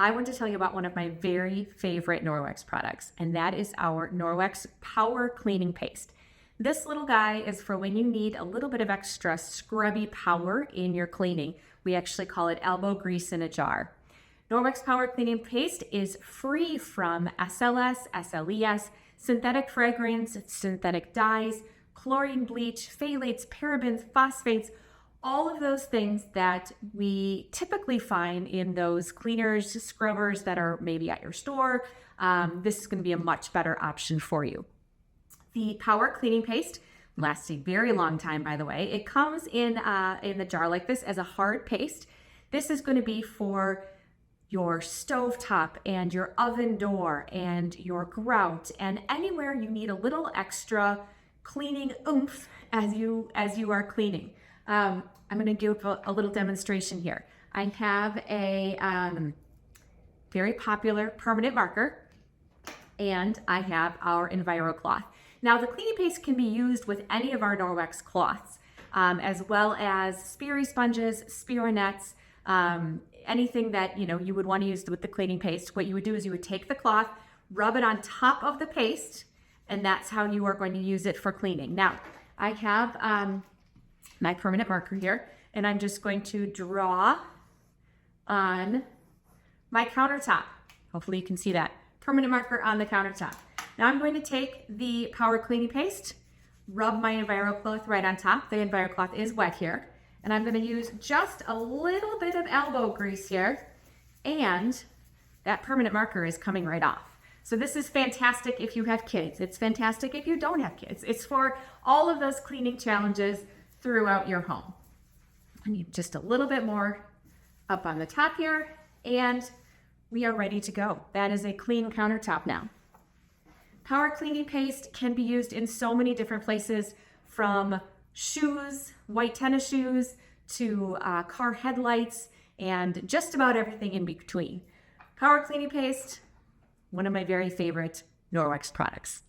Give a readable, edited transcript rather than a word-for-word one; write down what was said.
I want to tell you about one of my very favorite Norwex products, and that is our Norwex Power Cleaning Paste. This little guy is for when you need a little bit of extra scrubby power in your cleaning. We actually call it elbow grease in a jar. Norwex Power Cleaning Paste is free from SLS, SLES, synthetic fragrance, synthetic dyes, chlorine, bleach, phthalates, parabens, phosphates, all of those things that we typically find in those cleaners, scrubbers that are maybe at your store. This is going to be a much better option for you. The Power Cleaning Paste lasts a very long time, by the way. It comes in the jar like this as a hard paste. This is going to be for your stovetop and your oven door and your grout and anywhere you need a little extra cleaning oomph as you are cleaning. I'm going to give a little demonstration here. I have a very popular permanent marker, and I have our Enviro cloth. Now, the cleaning paste can be used with any of our Norwex cloths, as well as Speary sponges, Spironets, anything that you would want to use with the cleaning paste. What you would do is you would take the cloth, rub it on top of the paste, and that's how you are going to use it for cleaning. Now, I have my permanent marker here, and I'm just going to draw on my countertop. Hopefully you can see that. Permanent marker on the countertop. Now I'm going to take the Power Cleaning Paste, rub my Enviro cloth right on top. The Enviro cloth is wet here. And I'm going to use just a little bit of elbow grease here, and that permanent marker is coming right off. So this is fantastic if you have kids. It's fantastic if you don't have kids. It's for all of those cleaning challenges throughout your home. I need just a little bit more up on the top here, and we are ready to go. That is a clean countertop now. Power Cleaning Paste can be used in so many different places, from shoes, white tennis shoes, to car headlights, and just about everything in between. Power Cleaning Paste, one of my very favorite Norwex products.